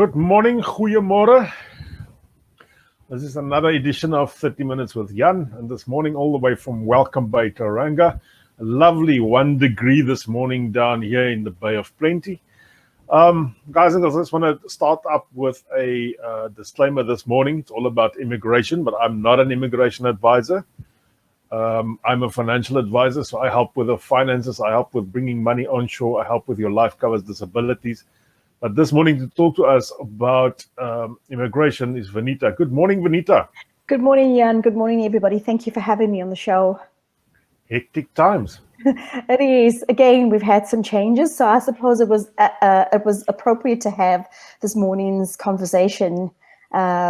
Good morning, goeiemorgen. This is another edition of 30 Minutes with Jan, and this morning all the way from Welcome Bay, Tauranga. A lovely 1 degree this morning down here in the Bay of Plenty. Guys and girls, I just want to start up with a disclaimer this morning. It's all about immigration, but I'm not an immigration advisor. I'm a financial advisor, so I help with the finances, I help with bringing money onshore, I help with your life covers, disabilities. But this morning to talk to us about immigration is Vanita. Good morning, Vanita. Good morning, Jan. Good morning, everybody. Thank you for having me on the show. Hectic times. It is. Again, we've had some changes, so I suppose it was appropriate to have this morning's conversation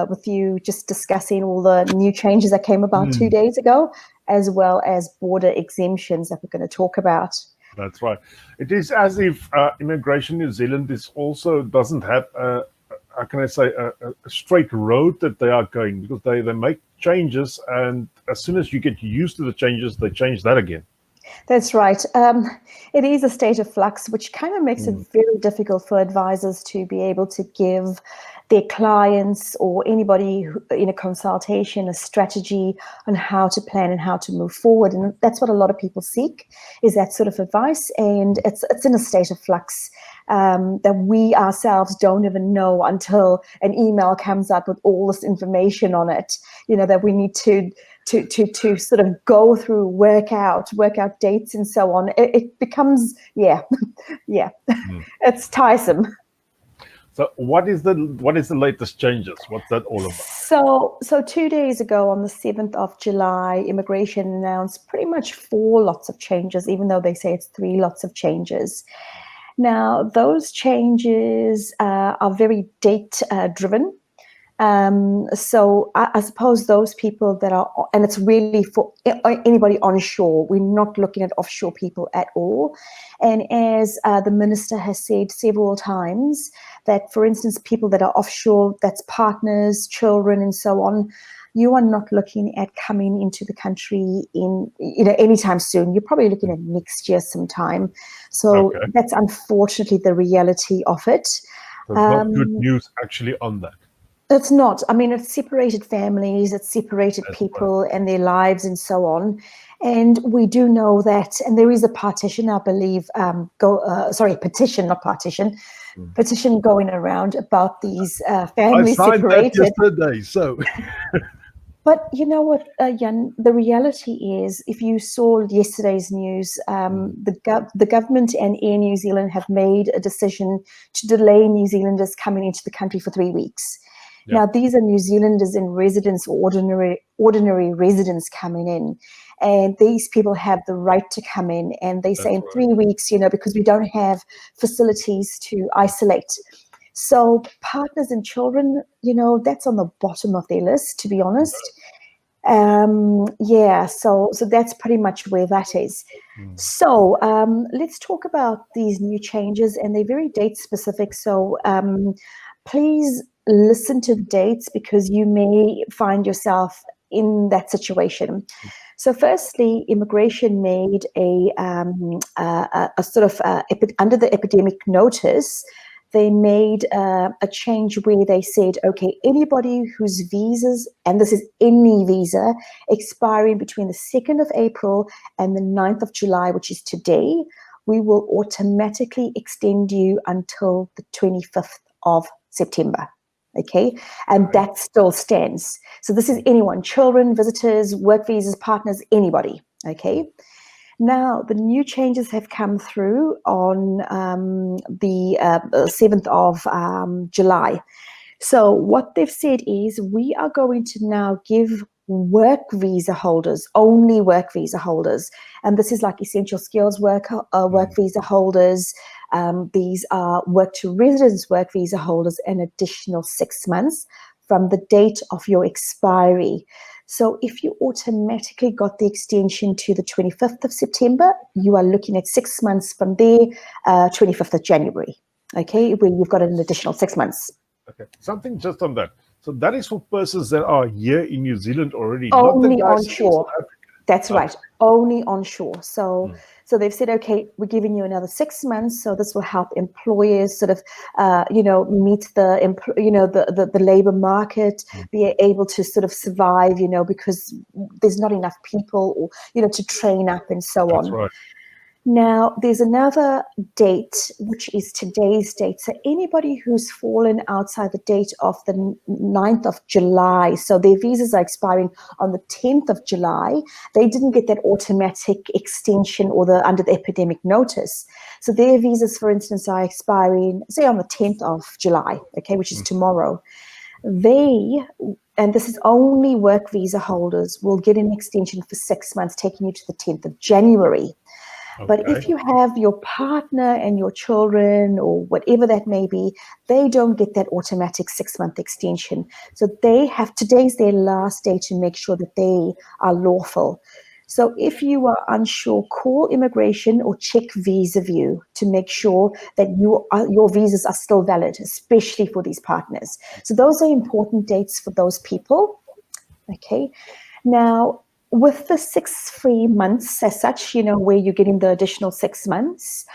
with you, just discussing all the new changes that came about 2 days ago, as well as border exemptions that we're going to talk about. That's right. It is as if Immigration New Zealand doesn't have a straight road that they are going, because they make changes, and as soon as you get used to the changes, they change that again. That's right. It is a state of flux, which kind of makes it very difficult for advisors to be able to give their clients or anybody in a consultation a strategy on how to plan and how to move forward. And that's what a lot of people seek, is that sort of advice. And it's in a state of flux that we ourselves don't even know until an email comes up with all this information on it, that we need to sort of go through, work out dates and so on. It becomes, it's tiresome. So what is the latest changes? What's that all about? So 2 days ago, on the 7th of July, immigration announced pretty much 4 lots of changes, even though they say it's 3 lots of changes. Now, those changes are very date driven. So I suppose those people that are, and it's really for anybody onshore, we're not looking at offshore people at all. And as the minister has said several times, that, for instance, people that are offshore, that's partners, children, and so on, you are not looking at coming into the country in anytime soon. You're probably looking at next year sometime. So That's unfortunately the reality of it. There's not good news actually on that. It's not. I mean, it's separated families, it's separated people and their lives and so on. And we do know that, and there is a partition, I believe, petition, not partition, petition going around about these families I signed separated. that yesterday, so. But you know what, Jan, the reality is, if you saw yesterday's news, the government and Air New Zealand have made a decision to delay New Zealanders coming into the country for 3 weeks. Yep. Now, these are New Zealanders in residence, or ordinary residents coming in. And these people have the right to come in. And they say in 3 weeks, because we don't have facilities to isolate. So partners and children, that's on the bottom of their list, to be honest. So that's pretty much where that is. So let's talk about these new changes, and they're very date specific. So please listen to the dates, because you may find yourself in that situation. So firstly, immigration made a sort of under the epidemic notice, they made a change where they said, okay, anybody whose visas, and this is any visa, expiring between the 2nd of April and the 9th of July, which is today, we will automatically extend you until the 25th of September. Okay, and that still stands. So this is anyone, children, visitors, work visas, partners, anybody. Okay. Now, the new changes have come through on the 7th of July. So what they've said is, we are going to now give work visa holders, only work visa holders, and this is like essential skills work visa holders. These are work to residence work visa holders, an additional 6 months from the date of your expiry. So if you automatically got the extension to the 25th of September, you are looking at 6 months from there, 25th of January, okay, where you've got an additional 6 months. Okay, something just on that. So that is for persons that are here in New Zealand already. Only not the guys onshore. That's right. Only onshore. So they've said, okay, we're giving you another 6 months. So this will help employers sort of, meet the labor market, be able to sort of survive, because there's not enough people, or, to train up and so on. That's right. Now, there's another date, which is today's date. So anybody who's fallen outside the date of the 9th of July, so their visas are expiring on the 10th of July, they didn't get that automatic extension or under the epidemic notice. So their visas, for instance, are expiring, say, on the 10th of July, okay, which is tomorrow. And this is only work visa holders, will get an extension for 6 months, taking you to the 10th of January. But if you have your partner and your children or whatever that may be, they don't get that automatic 6-month extension. So today's their last day to make sure that they are lawful. So if you are unsure, call immigration or check Visa View to make sure that your visas are still valid, especially for these partners. So those are important dates for those people. Okay. Now, with the 6 free months as such, where you're getting the additional 6 months,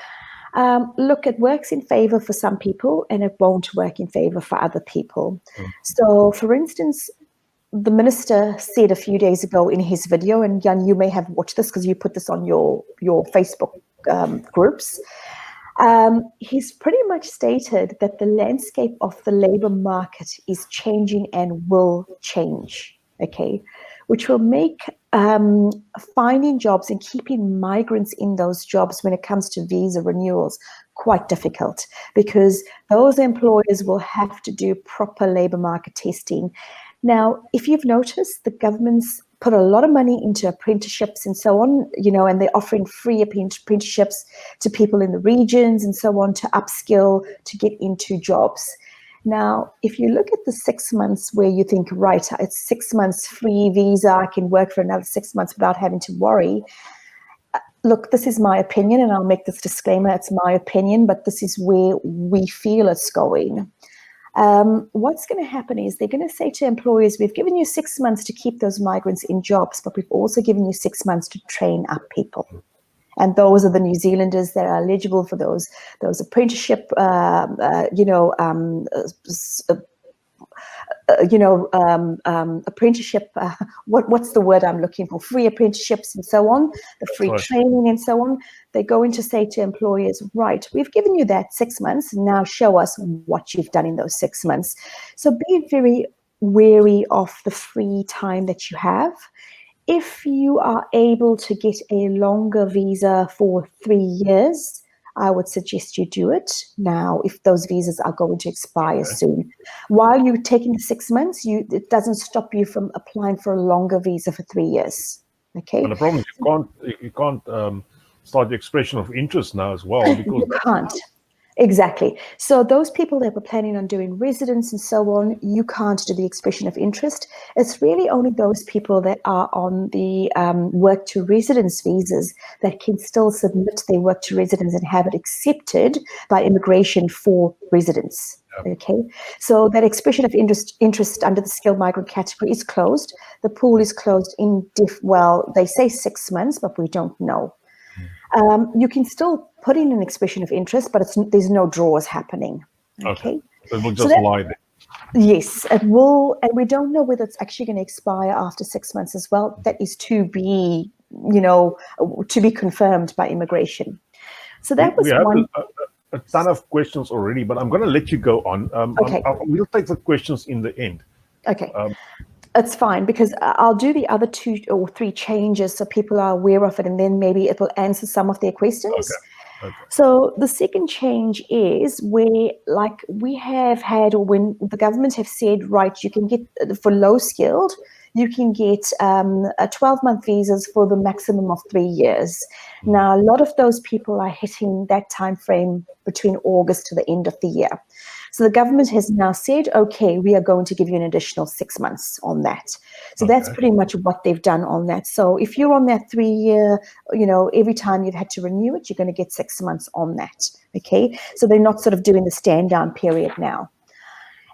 look, it works in favor for some people and it won't work in favor for other people. So, for instance, the minister said a few days ago in his video, and Jan, you may have watched this because you put this on your Facebook groups. He's pretty much stated that the landscape of the labor market is changing and will change, okay, which will make finding jobs and keeping migrants in those jobs when it comes to visa renewals quite difficult, because those employers will have to do proper labor market testing. Now, if you've noticed, the government's put a lot of money into apprenticeships and so on, and they're offering free apprenticeships to people in the regions and so on to upskill, to get into jobs. Now, if you look at the 6 months where you think, right, it's 6 months free visa, I can work for another 6 months without having to worry. Look, this is my opinion, and I'll make this disclaimer, it's my opinion, but this is where we feel it's going. What's going to happen is they're going to say to employers, we've given you 6 months to keep those migrants in jobs, but we've also given you 6 months to train up people. And those are the New Zealanders that are eligible for those apprenticeship, apprenticeship, what's the word I'm looking for? Free apprenticeships and so on, the free training and so on. They're going to say to employers, right, we've given you that 6 months, now show us what you've done in those 6 months. So be very wary of the free time that you have. If you are able to get a longer visa for 3 years, I would suggest you do it now if those visas are going to expire soon. While you're taking the 6 months, it doesn't stop you from applying for a longer visa for 3 years. Okay. And the problem is you can't start the expression of interest now as well, because you can't. Exactly. So those people that were planning on doing residence and so on, you can't do the expression of interest. It's really only those people that are on the work to residence visas that can still submit their work to residence and have it accepted by immigration for residence. Okay. So that expression of interest under the skilled migrant category is closed. The pool is closed they say 6 months, but we don't know. You can still put in an expression of interest, but there's no draws happening. Okay. It will just lie there. Yes, it will. And we don't know whether it's actually going to expire after 6 months as well. That is to be confirmed by immigration. So that was one. A ton of questions already, but I'm going to let you go on. Okay. We'll take the questions in the end. Okay. It's fine, because I'll do the other 2 or 3 changes so people are aware of it, and then maybe it will answer some of their questions. Okay. So the second change is where, like we have had, or when the government have said, right, you can get, for low skilled, you can get a 12-month visas for the maximum of 3 years. Now, a lot of those people are hitting that time frame between August to the end of the year. So the government has now said, okay, we are going to give you an additional 6 months on that. So that's pretty much what they've done on that. So if you're on that 3 year, every time you've had to renew it, you're going to get 6 months on that. Okay. So they're not sort of doing the stand down period now.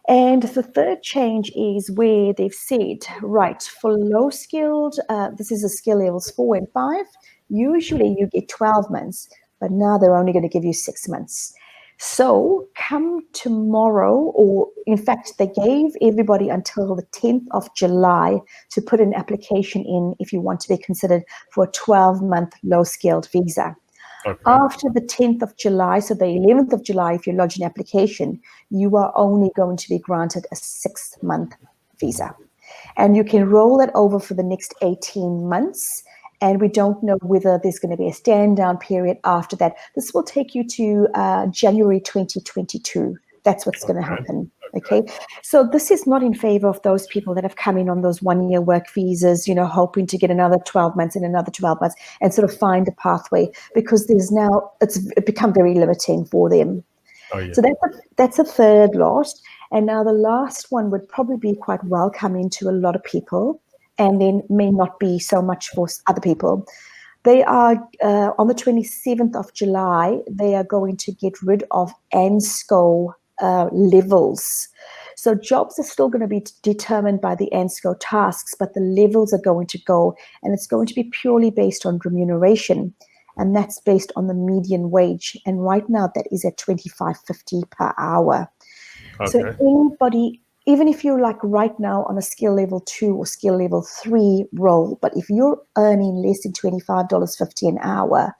And the third change is where they've said, right, for low skilled, this is a skill levels 4 and 5, usually you get 12 months, but now they're only going to give you 6 months. So come tomorrow, or in fact, they gave everybody until the 10th of July to put an application in if you want to be considered for a 12-month low-skilled visa. Okay. After the 10th of July, so the 11th of July, if you lodge an application, you are only going to be granted a 6-month visa. And you can roll that over for the next 18 months. And we don't know whether there's going to be a stand-down period after that. This will take you to January 2022. That's what's going to happen. Okay. So this is not in favor of those people that have come in on those 1-year work visas, hoping to get another 12 months and another 12 months and sort of find a pathway, because it's become very limiting for them. Oh, yeah. So that's a third loss. And now the last one would probably be quite welcoming to a lot of people, and then may not be so much for other people. They are, on the 27th of July, they are going to get rid of ANSCO levels. So jobs are still going to be determined by the ANSCO tasks, but the levels are going to go, and it's going to be purely based on remuneration. And that's based on the median wage. And right now that is at $25.50 per hour. Okay. So anybody, even if you're like right now on a skill level 2 or skill level 3 role, but if you're earning less than $25.50 an hour,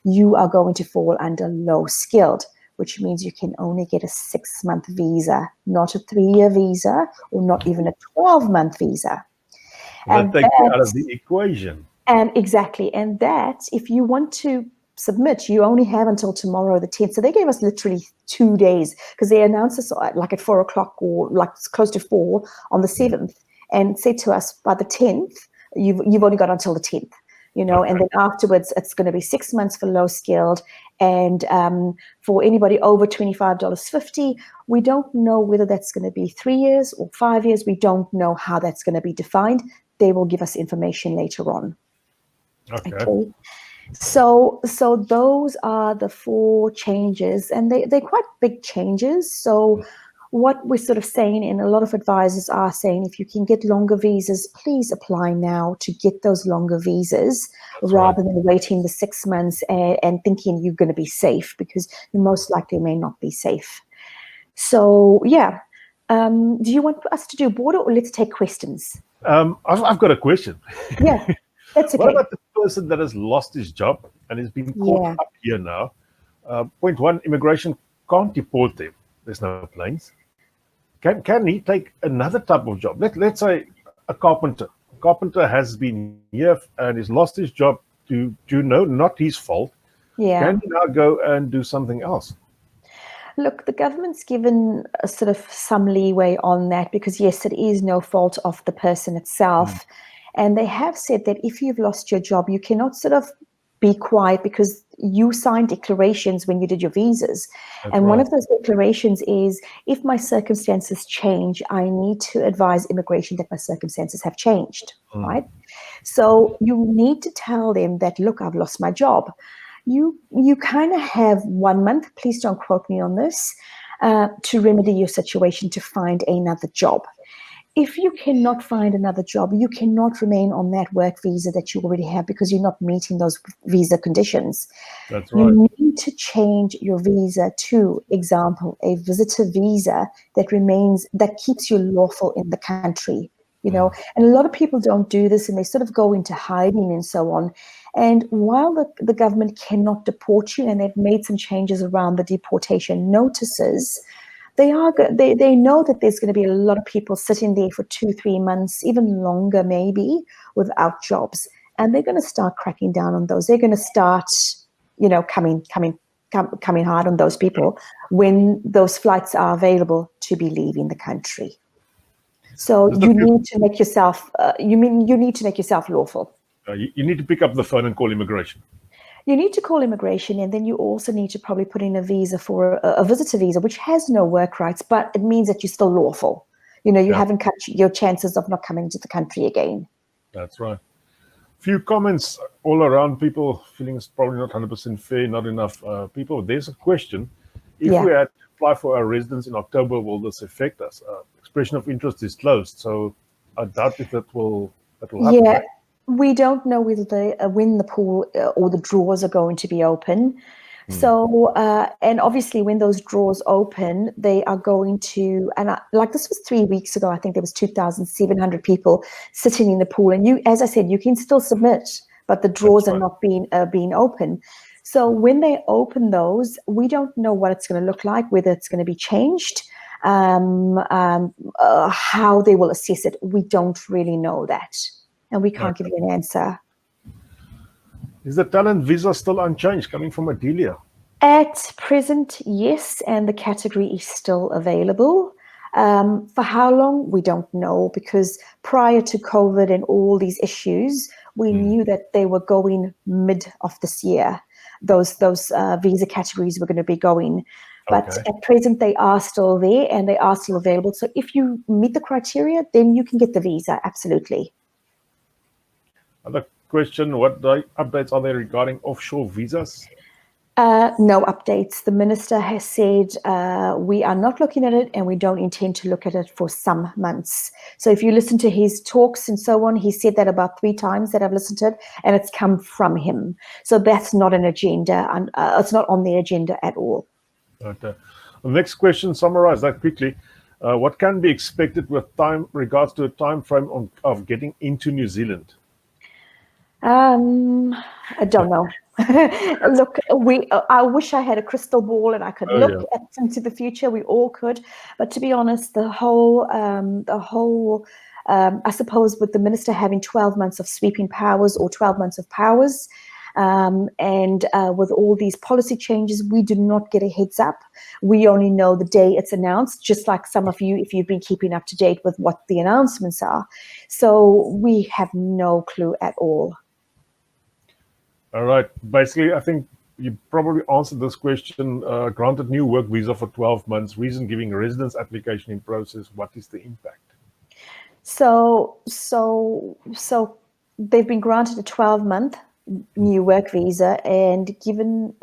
you are going to fall under low skilled, which means you can only get a 6-month visa, not a 3-year visa, or not even a 12-month visa. That takes you out of the equation. And exactly. And that, if you want to submit, you only have until tomorrow, the 10th. So they gave us literally 2 days, because they announced this like at 4 o'clock or like close to 4 on the 7th, and said to us by the 10th, you've only got until the 10th, Okay. and then afterwards it's going to be 6 months for low skilled. And for anybody over $25.50, we don't know whether that's going to be 3 years or 5 years. We don't know how that's going to be defined. They will give us information later on. Okay. So those are the 4 changes, and they're quite big changes. So what we're sort of saying, and a lot of advisors are saying, if you can get longer visas, please apply now to get those longer visas. That's rather than waiting the 6 months and thinking you're going to be safe, because you most likely may not be safe. So yeah. Do you want us to do border, or let's take questions? I've got a question. Yeah. That's okay. What about the person that has lost his job and has been caught up here now? Point 1, immigration can't deport them. There's no planes. Can he take another type of job? Let's say a carpenter. A carpenter has been here and has lost his job to not his fault. Yeah. Can he now go and do something else? Look, the government's given a sort of some leeway on that, because yes, it is no fault of the person itself. And they have said that if you've lost your job, you cannot sort of be quiet, because you signed declarations when you did your visas. That's one of those declarations is, if my circumstances change, I need to advise immigration that my circumstances have changed, right? So you need to tell them that, look, I've lost my job. You kind of have 1 month, please don't quote me on this, to remedy your situation, to find another job. If you cannot find another job, you cannot remain on that work visa that you already have, because you're not meeting those visa conditions. That's right. You need to change your visa to, example, a visitor visa that keeps you lawful in the country. And a lot of people don't do this, and they sort of go into hiding and so on. And while the government cannot deport you, and they've made some changes around the deportation notices, they know that there's going to be a lot of people sitting there for 2-3 months, even longer maybe, without jobs. And they're going to start cracking down on those. They're going to start, coming hard on those people when those flights are available to be leaving the country. So you need to make yourself, you need to make yourself lawful. You need to pick up the phone and call immigration. You need to call immigration, and then you also need to probably put in a visa for a visitor visa, which has no work rights, but it means that you're still lawful. You haven't cut your chances of not coming to the country again. That's right. Few comments all around, people feeling it's probably not 100% fair, not enough people. There's a question. If we had apply for our residence in October, will this affect us? Expression of interest is closed, so I doubt if that will happen. Yeah, Right? we don't know whether when the pool or the drawers are going to be open. So, and obviously when those drawers open, they are going to, like this was 3 weeks ago, I think there was 2,700 people sitting in the pool. And you, as I said, you can still submit, but the drawers are not being open. So when they open those, we don't know what it's going to look like, whether it's going to be changed, how they will assess it. We don't really know that. And we can't give you an answer. Is the talent visa still unchanged, coming from Adelia? At present, yes, and the category is still available. For how long, we don't know, because prior to COVID and all these issues, we knew that they were going mid of this year. Those visa categories were going to be going. But at present, they are still there and they are still available. So if you meet the criteria, then you can get the visa, absolutely. Other question, what updates are there regarding offshore visas? No updates. The minister has said we are not looking at it and we don't intend to look at it for some months. So if you listen to his talks and so on, he said that about 3 times that I've listened to it, and it's come from him. So that's not an agenda, and it's not on the agenda at all. Okay. The next question, summarize that quickly. What can be expected with regards to a time frame of getting into New Zealand? I don't know. Look, I wish I had a crystal ball and I could look into the future. We all could, but to be honest, the whole, I suppose, with the minister having 12 months of sweeping powers or 12 months of powers, and with all these policy changes, we do not get a heads up. We only know the day it's announced, just like some of you, if you've been keeping up to date with what the announcements are. So we have no clue at all. All right. Basically, I think you probably answered this question. Granted new work visa for 12 months, reason giving residence application in process. What is the impact? So they've been granted a 12-month new work visa and given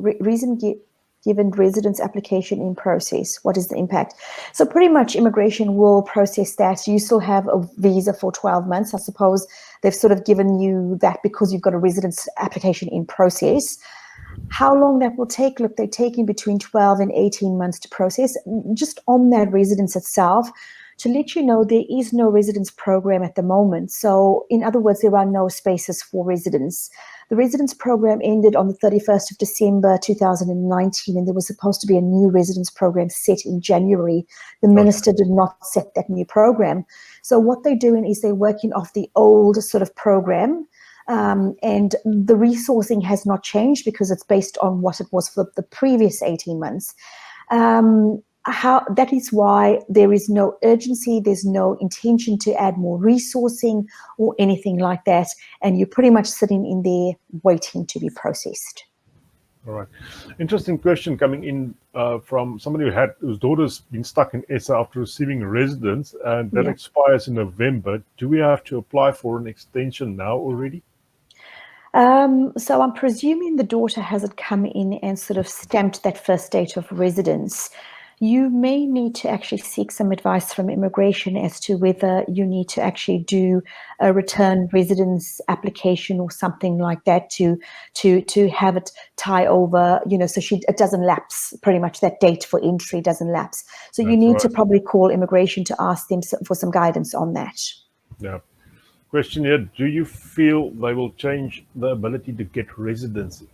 residence application in process. What is the impact? So pretty much immigration will process that. You still have a visa for 12 months. I suppose they've sort of given you that because you've got a residence application in process. How long that will take? Look, they're taking between 12 and 18 months to process. Just on that residence itself, to let you know, there is no residence program at the moment. So in other words, there are no spaces for residents. The residence program ended on the 31st of December 2019, and there was supposed to be a new residence program set in January. The minister did not set that new program. So what they're doing is they're working off the old sort of program, and the resourcing has not changed because it's based on what it was for the previous 18 months. That is why there is no urgency, there's no intention to add more resourcing or anything like that, and you're pretty much sitting in there waiting to be processed. All right. Interesting question coming in from somebody whose daughter's been stuck in SA after receiving residence, and that expires in November. Do we have to apply for an extension now already? So I'm presuming the daughter hasn't come in and sort of stamped that first date of residence. You may need to actually seek some advice from immigration as to whether you need to actually do a return residence application or something like that to have it tie over, so it doesn't lapse. Pretty much that date for entry doesn't lapse. So you need to probably call immigration to ask them for some guidance on that. Yeah. Question here: do you feel they will change the ability to get residency?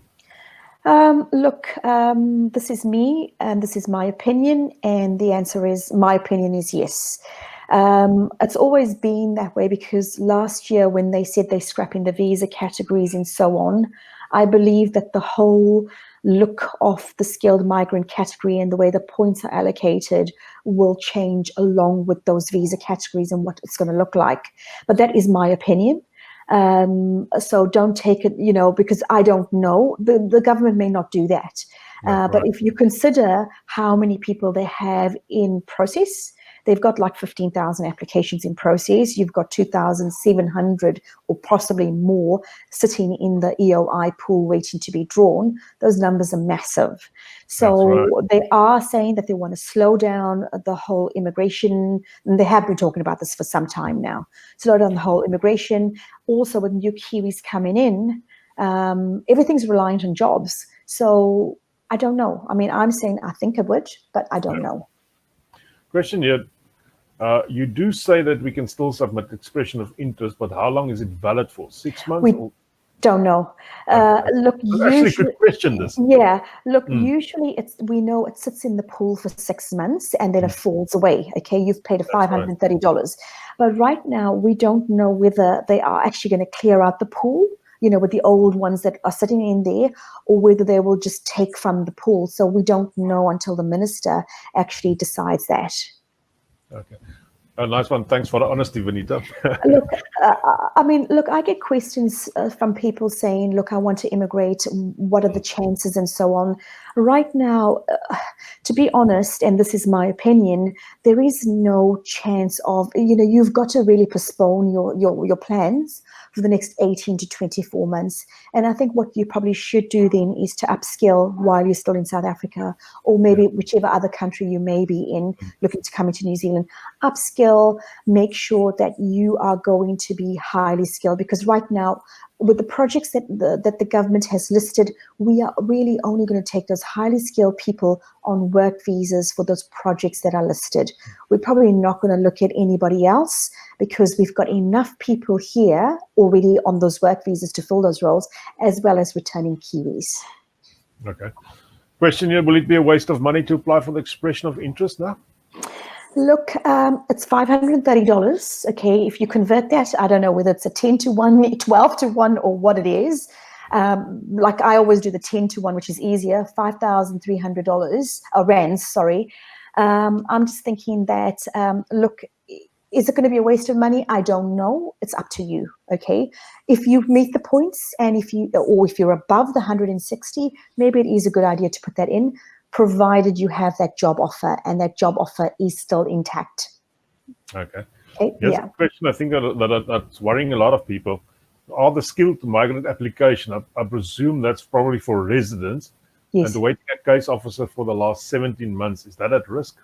Look, this is me and this is my opinion, and the answer is, my opinion is yes. It's always been that way because last year when they said they're scrapping the visa categories and so on, I believe that the whole look of the skilled migrant category and the way the points are allocated will change along with those visa categories and what it's going to look like. But that is my opinion. So don't take it, because I don't know. The government may not do that. But if you consider how many people they have in process they've got like 15,000 applications in process. You've got 2,700 or possibly more sitting in the EOI pool waiting to be drawn. Those numbers are massive. So they are saying that they want to slow down the whole immigration, and they have been talking about this for some time now. Slow down the whole immigration. Also, with new Kiwis coming in, everything's reliant on jobs. So I don't know. I mean, I'm saying I think it would, but I don't know. Question here. You do say that we can still submit expression of interest, but how long is it valid for? 6 months? Don't know. Look, actually, good question. This. Yeah. Look, usually we know it sits in the pool for 6 months and then it falls away. Okay, you've paid $530, but right now we don't know whether they are actually going to clear out the pool, with the old ones that are sitting in there, or whether they will just take from the pool. So we don't know until the minister actually decides that. Okay. A nice one. Thanks for the honesty, Vanita. Look, I get questions from people saying, look, I want to immigrate. What are the chances and so on? Right now, to be honest, and this is my opinion, there is no chance of, you've got to really postpone your plans for the next 18 to 24 months. And I think what you probably should do then is to upskill while you're still in South Africa, or maybe whichever other country you may be in, looking to come into New Zealand. Upskill, make sure that you are going to be highly skilled, because right now, with the projects that the government has listed, we are really only going to take those highly skilled people on work visas for those projects that are listed. We're probably not going to look at anybody else, because we've got enough people here already on those work visas to fill those roles, as well as returning Kiwis. Okay. Question here, will it be a waste of money to apply for the expression of interest now? Look, it's $530. Okay, if you convert that, I don't know whether it's a 10 to 1, 12 to 1, or what it is. Like I always do the 10 to 1, which is easier, $5,300, rands, sorry. I'm just thinking that, look, is it going to be a waste of money? I don't know. It's up to you. Okay. If you meet the points, and if you're above the 160, maybe it is a good idea to put that in, provided you have that job offer and that job offer is still intact. Okay. Here's a question I think that's worrying a lot of people. Are the skilled migrant application, I presume that's probably for residents, and waiting a case officer for the last 17 months, is that at risk?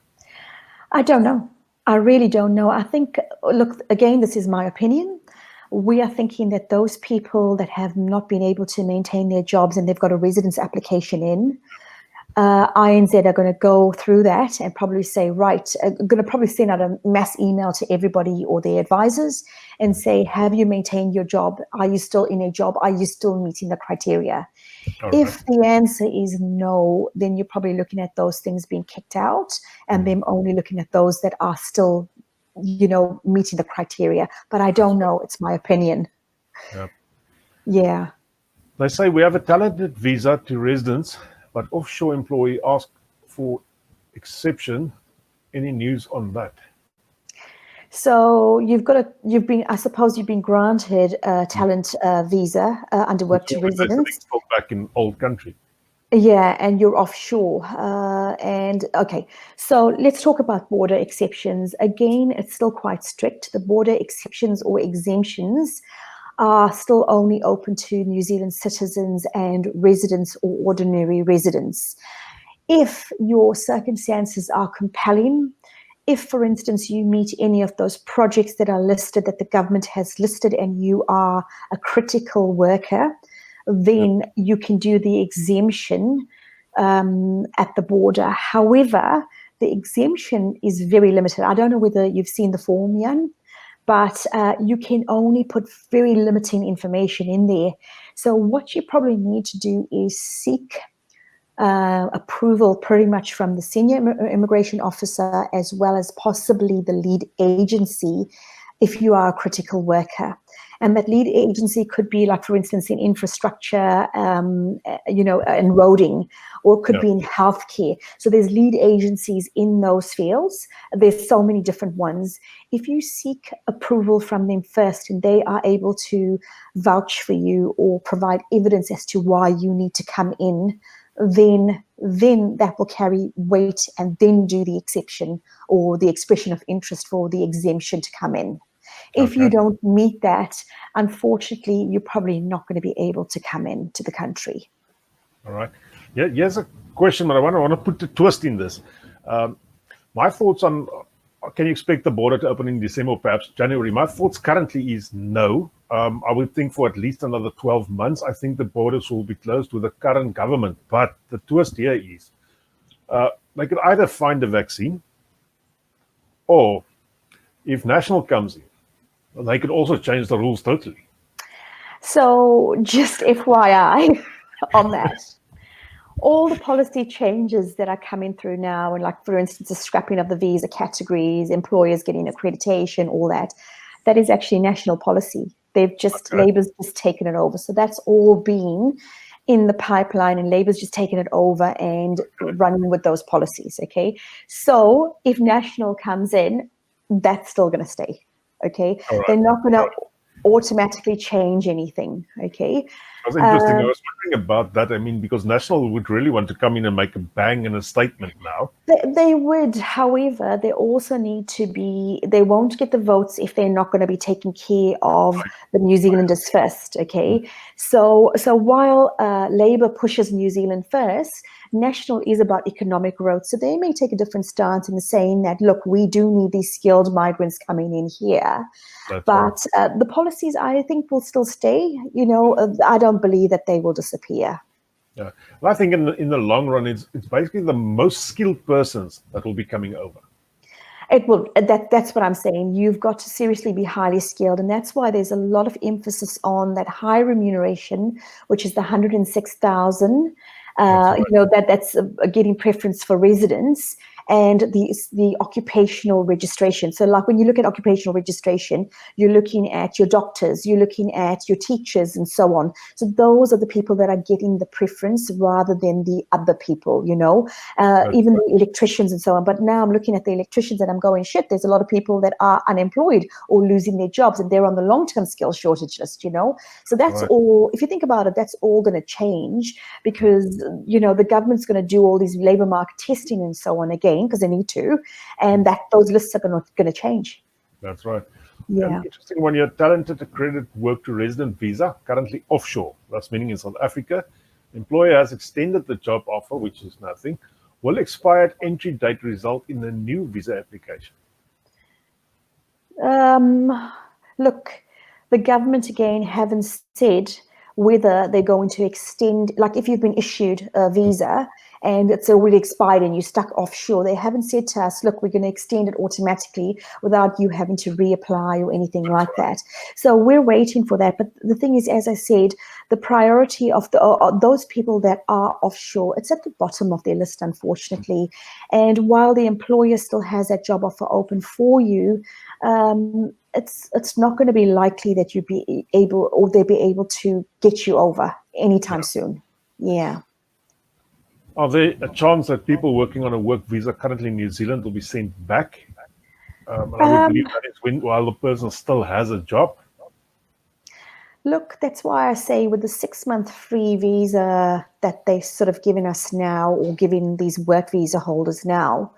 I don't know. I really don't know. I think, look, again, this is my opinion. We are thinking that those people that have not been able to maintain their jobs and they've got a residence application in, INZ are going to go through that and probably say, right, going to probably send out a mass email to everybody or their advisors and say, have you maintained your job? Are you still in a job? Are you still meeting the criteria? If the answer is no, then you're probably looking at those things being kicked out, and them only looking at those that are still, meeting the criteria. But I don't know. It's my opinion. Yeah. They say we have a talented visa to residents, but offshore employee asked for exception. Any news on that? So I suppose you've been granted a talent visa under work to residents. Back in old country. Yeah, and you're offshore. Okay, so let's talk about border exceptions. Again, it's still quite strict. The border exceptions or exemptions are still only open to New Zealand citizens and residents or ordinary residents. If your circumstances are compelling, if, for instance, you meet any of those projects that are listed, that the government has listed, and you are a critical worker, then you can do the exemption at the border. However, the exemption is very limited. I don't know whether you've seen the form, Jan, but you can only put very limiting information in there. So what you probably need to do is seek approval pretty much from the senior immigration officer, as well as possibly the lead agency if you are a critical worker. And that lead agency could be, like, for instance, in infrastructure, and roading, or it could be in healthcare. So there's lead agencies in those fields. There's so many different ones. If you seek approval from them first, and they are able to vouch for you or provide evidence as to why you need to come in then that will carry weight, and then do the exception or the expression of interest for the exemption to come in. If you Okay. don't meet that, unfortunately, you're probably not going to be able to come into the country. All right. Yeah, here's a question, but I want to put the twist in this. My thoughts on, can you expect the border to open in December or perhaps January? My thoughts currently is no. I would think for at least another 12 months, I think the borders will be closed with the current government. But the twist here is they could either find a vaccine, or if National comes in, they could also change the rules totally. So just FYI on that, all the policy changes that are coming through now, and like, for instance, the scrapping of the visa categories, employers getting accreditation, all that, that is actually national policy. They've just, Okay. Labour's just taken it over. So that's all been in the pipeline, and Labour's just taken it over and running with those policies, okay? So if National comes in, that's still going to stay, okay? All right. They're not going to automatically change anything, okay? That's interesting. I was wondering about that. I mean, because National would really want to come in and make a bang and a statement now. They would, however, they also need to be, they won't get the votes if they're not going to be taking care of the New Zealanders first, okay? So while Labour pushes New Zealand first, National is about economic growth. So they may take a different stance in saying that, look, we do need these skilled migrants coming in here. That's But right. the policies, I think, will still stay. I don't believe that they will disappear. Yeah. Well, I think in the long run, it's basically the most skilled persons that will be coming over. It will. That's what I'm saying. You've got to seriously be highly skilled, and that's why there's a lot of emphasis on that high remuneration, which is the 106,000. That's right. That's getting preference for residents, and the occupational registration. So, like when you look at occupational registration, you're looking at your doctors, you're looking at your teachers, and so on. So those are the people that are getting the preference rather than the other people. That's Even right. the electricians and so on. But now I'm looking at the electricians and I'm going, shit, there's a lot of people that are unemployed or losing their jobs, and they're on the long-term skill shortage list, So that's Right. all, if you think about it, that's all going to change because, the government's going to do all these labor market testing and so on again, because they need to, and that those lists are going to change. That's right. Yeah. An interesting one here, talented accredited work to resident visa, currently offshore. That's meaning in South Africa. Employer has extended the job offer, which is nothing. Will expired entry date result in a new visa application? Look, the government again haven't said whether they're going to extend, like if you've been issued a visa and it's already expired and you're stuck offshore, they haven't said to us, look, we're going to extend it automatically without you having to reapply or anything like that. So we're waiting for that. But the thing is, as I said, the priority of those people that are offshore, it's at the bottom of their list, unfortunately. And while the employer still has that job offer open for you, it's not going to be likely that you'd be able, or they'll be able to get you over anytime soon. Yeah. Are there a chance that people working on a work visa currently in New Zealand will be sent back? And I would believe that is while the person still has a job. Look, that's why I say with the 6-month free visa that they're sort of giving us now, or giving these work visa holders now,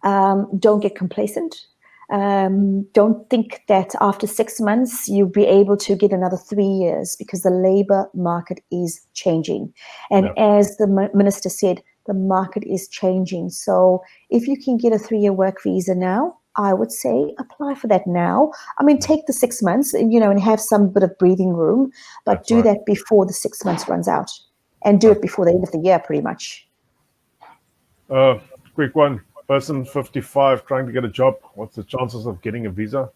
don't get complacent. Don't think that after 6 months you'll be able to get another 3 years, because the labor market is changing. And Yeah. as the minister said, the market is changing. So if you can get a 3-year work visa now, I would say apply for that now. I mean, take the 6 months, and have some bit of breathing room, but That's do right. that before the 6 months runs out, and do it That's before the end of the year, pretty much. quick one. Person 55 trying to get a job. What's the chances of getting a visa?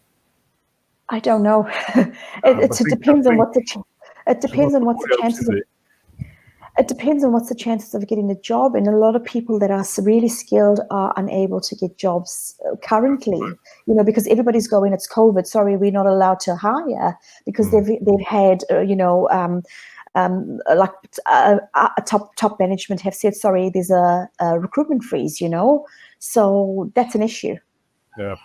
I don't know. I It think depends on what the it should not depends on put what's all the your hopes in chances of there. it depends on what's the chances of getting a job. And a lot of people that are really skilled are unable to get jobs currently, because everybody's going, it's COVID, sorry, we're not allowed to hire, because they've had like top management have said, sorry, there's a recruitment freeze, so that's an issue. Yeah.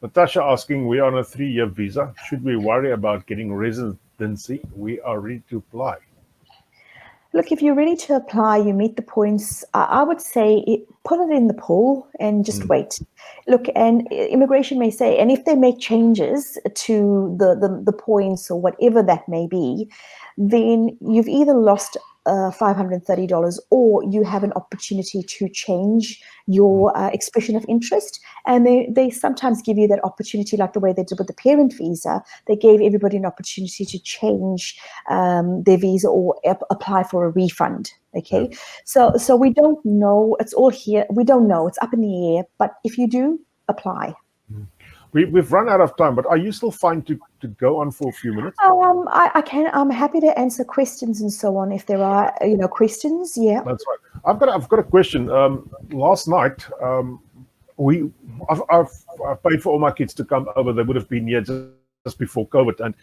Natasha asking, we are on a 3-year visa. Should we worry about getting residency? We are ready to apply. Look, if you're ready to apply, you meet the points, I would say put it in the pool and just wait. Look, and immigration may say, and if they make changes to the points or whatever that may be, then you've either lost $530 or you have an opportunity to change your expression of interest. And they sometimes give you that opportunity, like the way they did with the parent visa. They gave everybody an opportunity to change their visa or apply for a refund. Okay, so we don't know. It's all here. We don't know. It's up in the air. But if you do, apply. We've run out of time, but are you still fine to go on for a few minutes? I can. I'm happy to answer questions and so on if there are, questions. Yeah. That's right. I've got a question. Last night, I've paid for all my kids to come over. They would have been here just before COVID, and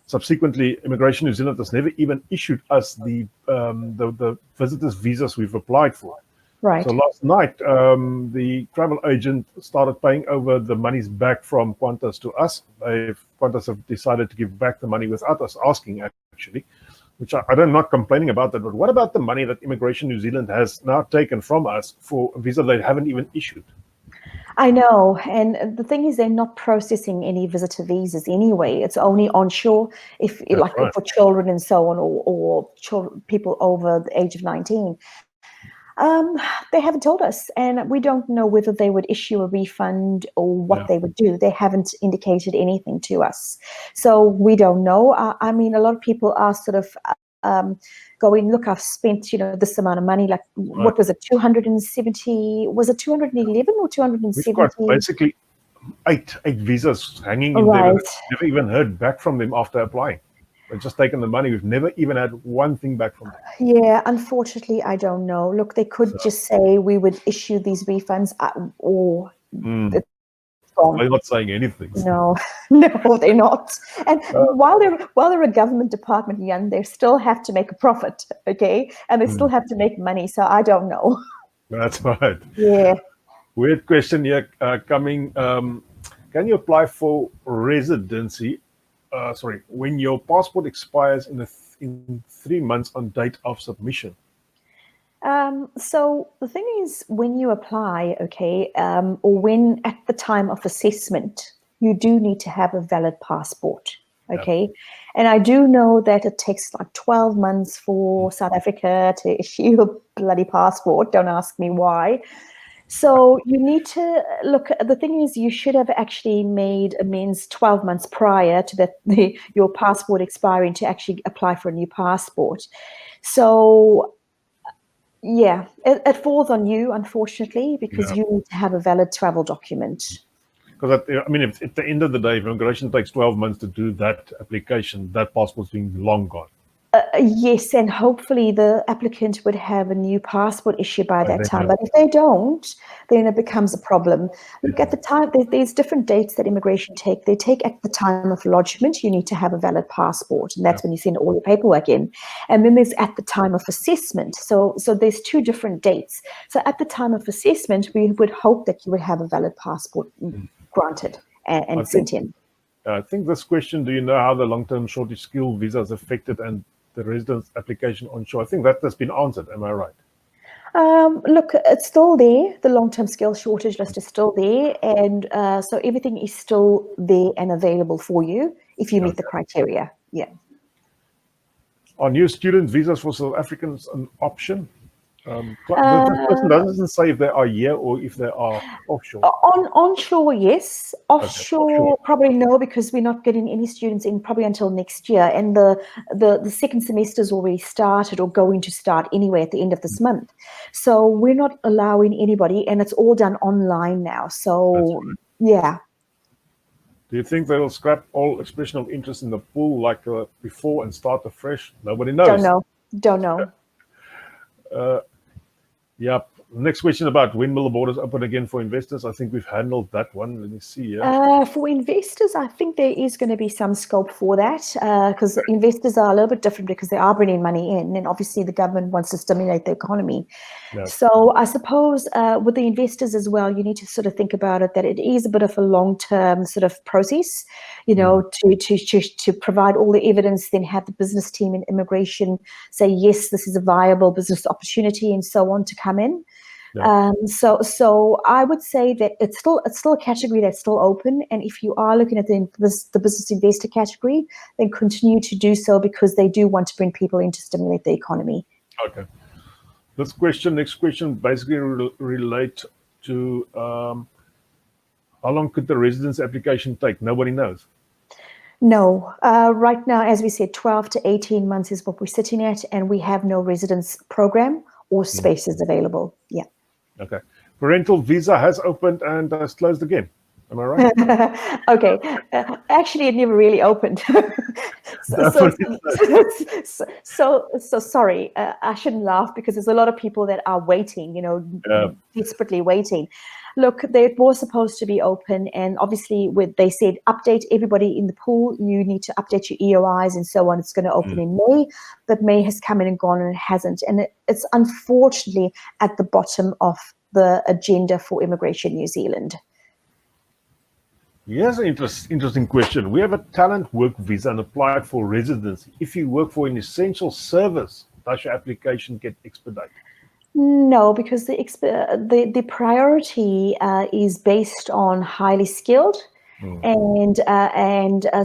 subsequently, Immigration New Zealand has never even issued us the visitors visas we've applied for. Right. So last night, the travel agent started paying over the monies back from Qantas to us. Qantas have decided to give back the money without us asking, actually, which I'm not complaining about that. But what about the money that Immigration New Zealand has now taken from us for a visa they haven't even issued? I know, and the thing is, they're not processing any visitor visas anyway. It's only onshore, for children and so on, or people over the age of 19. They haven't told us, and we don't know whether they would issue a refund or what they would do. They haven't indicated anything to us, so we don't know. I mean, a lot of people are sort of going, look, I've spent, this amount of money. Like, what was it, 270? Was it 211 or 270? We've got basically eight visas hanging in there. We've never even heard back from them after applying. They've just taken the money. We've never even had one thing back from them. Yeah, unfortunately, I don't know. Look, they could just say we would issue these refunds, or it's gone. They're not saying anything. No, they're not. And while they're a government department, Jan, they still have to make a profit, okay? And they still have to make money. So I don't know. That's right. Yeah. Weird question here coming. Can you apply for residency? When your passport expires in 3 months on date of submission. So the thing is, when you apply, or when at the time of assessment, you do need to have a valid passport, okay? And I do know that it takes like 12 months for South Africa to issue a bloody passport. Don't ask me why. So you need to look. The thing is, you should have actually made amends 12 months prior to your passport expiring to actually apply for a new passport. So, yeah, it falls on you, unfortunately, because you need to have a valid travel document. Because if at the end of the day, if immigration takes 12 months to do that application, that passport's been long gone. Yes, and hopefully the applicant would have a new passport issued by that time. But if they don't, then it becomes a problem. Look, at the time, there's different dates that immigration take. They take at the time of lodgement, you need to have a valid passport, and that's when you send all your paperwork in. And then there's at the time of assessment. So there's two different dates. So at the time of assessment, we would hope that you would have a valid passport granted and sent in. I think this question, do you know how the long-term shortage skill visa is affected and the residence application onshore? I think that has been answered. Am I right? Look, it's still there. The long-term skill shortage list is still there. And so everything is still there and available for you if you meet the criteria. Yeah. Are new student visas for South Africans an option? The person doesn't say if they are here or if they are offshore. Onshore, yes. Offshore, probably no, because we're not getting any students in probably until next year. And the second semester's already started or going to start anyway at the end of this month. So we're not allowing anybody, and it's all done online now. So, yeah. Do you think they will scrap all expression of interest in the pool like before and start afresh? Nobody knows. Don't know. Yep. Next question about when will the borders open again for investors? I think we've handled that one. Let me see here. For investors, I think there is going to be some scope for that because investors are a little bit different because they are bringing money in, and obviously the government wants to stimulate the economy. Yeah. So I suppose with the investors as well, you need to sort of think about it that it is a bit of a long-term sort of process, to provide all the evidence, then have the business team and immigration say, yes, this is a viable business opportunity and so on to come in. Yeah. So I would say that it's still a category that's still open, and if you are looking at the business investor category, then continue to do so because they do want to bring people in to stimulate the economy. Okay. Next question, basically relate to how long could the residence application take? Nobody knows. No, right now, as we said, 12 to 18 months is what we're sitting at, and we have no residence program or spaces available. Yeah. Okay. Parental visa has opened and has closed again. Am I right? Okay. Actually, it never really opened. So sorry. I shouldn't laugh because there's a lot of people that are waiting, desperately waiting. Look, they were supposed to be open, and obviously they said update everybody in the pool. You need to update your EOIs and so on. It's going to open in May, but May has come in and gone and it hasn't. And it's unfortunately at the bottom of the agenda for Immigration New Zealand. Here's an interesting question. We have a talent work visa and applied for residency. If you work for an essential service, does your application get expedited? No, because the priority is based on highly skilled and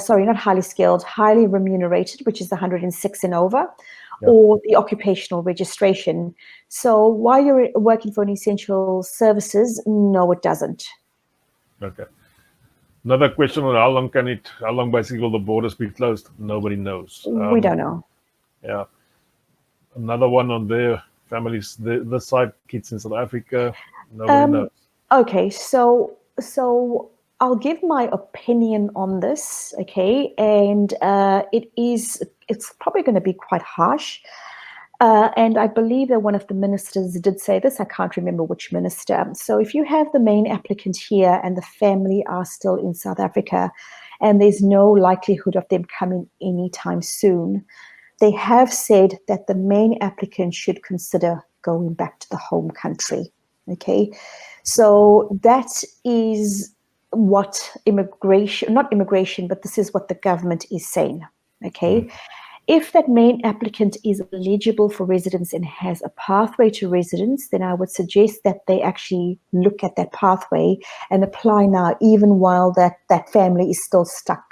sorry, not highly skilled, highly remunerated, which is 106 and over, or the occupational registration. So while you're working for an essential services, no, it doesn't. Okay. Another question on how long basically will the borders be closed? Nobody knows. We don't know. Yeah. Another one on their families, the side kids in South Africa. Nobody knows. Okay, so I'll give my opinion on this, okay, and it's probably going to be quite harsh. And I believe that one of the ministers did say this. I can't remember which minister. So if you have the main applicant here and the family are still in South Africa and there's no likelihood of them coming anytime soon, they have said that the main applicant should consider going back to the home country. Okay. So that is what not immigration, but this is what the government is saying. Okay. If that main applicant is eligible for residence and has a pathway to residence, then I would suggest that they actually look at that pathway and apply now, even while that family is still stuck,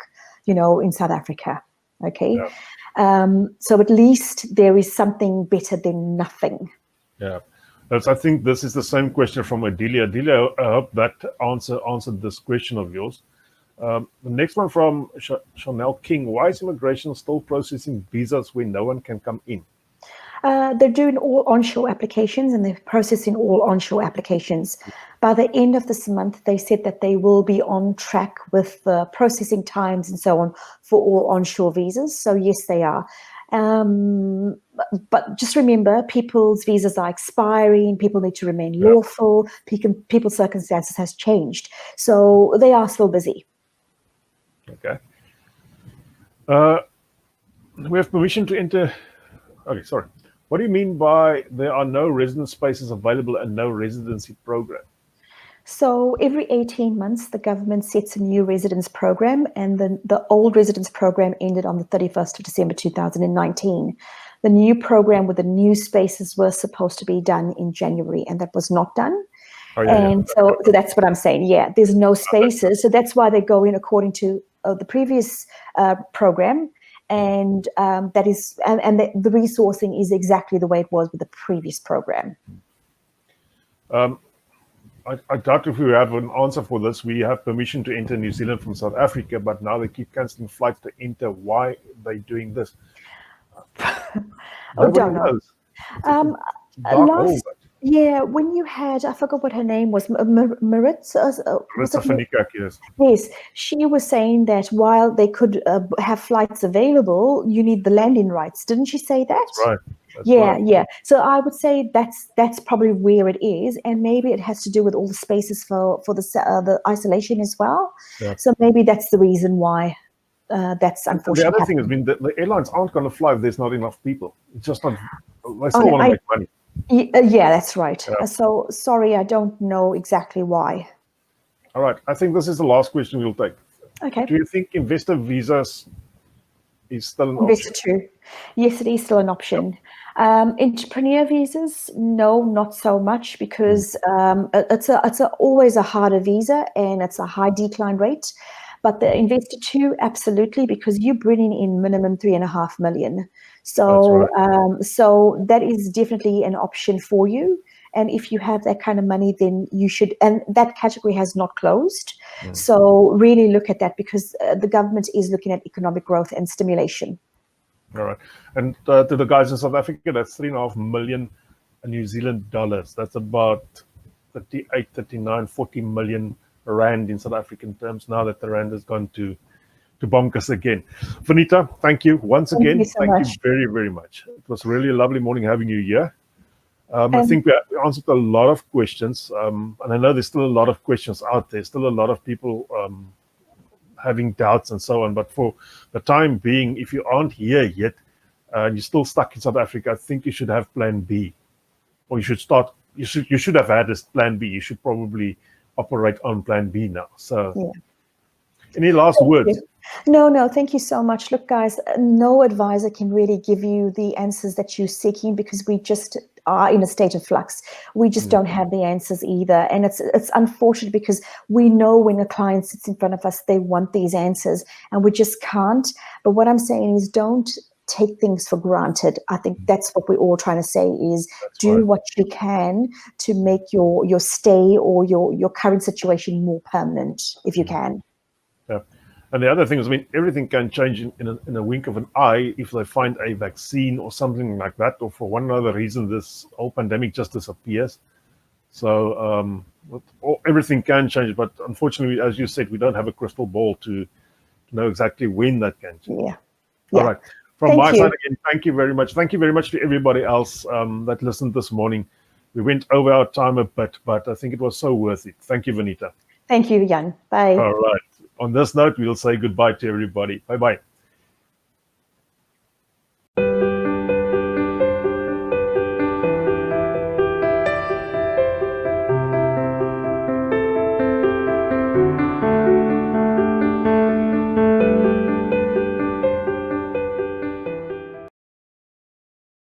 in South Africa. Okay. Yeah. So at least there is something better than nothing. Yeah. I think this is the same question from Adelia. Adelia, I hope that answered this question of yours. The next one from Chanel King. Why is immigration still processing visas when no one can come in? They're doing all onshore applications and they're processing all onshore applications. By the end of this month, they said that they will be on track with the processing times and so on for all onshore visas. So yes, they are. But just remember, people's visas are expiring. People need to remain lawful. People's circumstances has changed. So they are still busy. Okay. We have permission to enter. Okay, sorry. What do you mean by there are no residence spaces available and no residency program? So every 18 months, the government sets a new residence program, and the old residence program ended on the 31st of December 2019. The new program with the new spaces were supposed to be done in January, and that was not done. So that's what I'm saying. Yeah, there's no spaces. So that's why they go in according to the previous program. And that is, and the resourcing is exactly the way it was with the previous program. I doubt if we have an answer for this. We have permission to enter New Zealand from South Africa, but now they keep cancelling flights to enter. Why are they doing this? Don't know. Yeah, when you had, I forgot what her name was, Maritza Fanikak, yes. Yes, she was saying that while they could have flights available, you need the landing rights. Didn't she say that? That's right. Yeah. So I would say that's probably where it is, and maybe it has to do with all the spaces for the isolation as well. Yeah. So maybe that's the reason why that's And the unfortunately other thing has happening. been that the airlines aren't going to fly if there's not enough people. It's just not. They still want to make money. Yeah, that's right. Yeah. So sorry, I don't know exactly why. All right. I think this is the last question we'll take. Okay. Do you think investor visas is still an Investor option? too. Yes, it is still an option. Entrepreneur visas, no, not so much, because it's always a harder visa and it's a high decline rate. But the investor too, absolutely, because you're bringing in minimum 3.5 million. That's So right. so that is definitely an option for you. And if you have that kind of money, then you should, and that category has not closed. So really look at that, because the government is looking at economic growth and stimulation. All right. And to the guys in South Africa, that's 3.5 million New Zealand dollars. That's about 38, 39, 40 million rand in South African terms, now that the rand has gone to bonkers again. Vanita, thank you once Thank you again. so Thank you much. very, very much. It was really a lovely morning having you here. I And think we answered a lot of questions, and I know there's still a lot of questions out there. Still a lot of people having doubts and so on. But for the time being, if you aren't here yet and you're still stuck in South Africa, I think you should have Plan B, or you should start. You should have had this Plan B. You should probably operate on Plan B now. So, yeah. any last Thank words? you. No, thank you so much. Look, guys, no advisor can really give you the answers that you're seeking, because we just are in a state of flux. We just don't have the answers either. And it's unfortunate, because we know when a client sits in front of us, they want these answers and we just can't. But what I'm saying is, don't take things for granted. I think that's what we're all trying to say is, That's do right. what you can to make your stay or your current situation more permanent if you can. Yeah. And the other thing is, I mean, everything can change in a wink of an eye if they find a vaccine or something like that, or for one other reason, this whole pandemic just disappears. So everything can change, but unfortunately, as you said, we don't have a crystal ball to know exactly when that can change. Yeah. All Yeah. right. From Thank my you. side again, thank you very much. Thank you very much to everybody else that listened this morning. We went over our time a bit, but I think it was so worth it. Thank you, Vanita. Thank you, Jan. Bye. All right. On this note, we'll say goodbye to everybody. Bye-bye.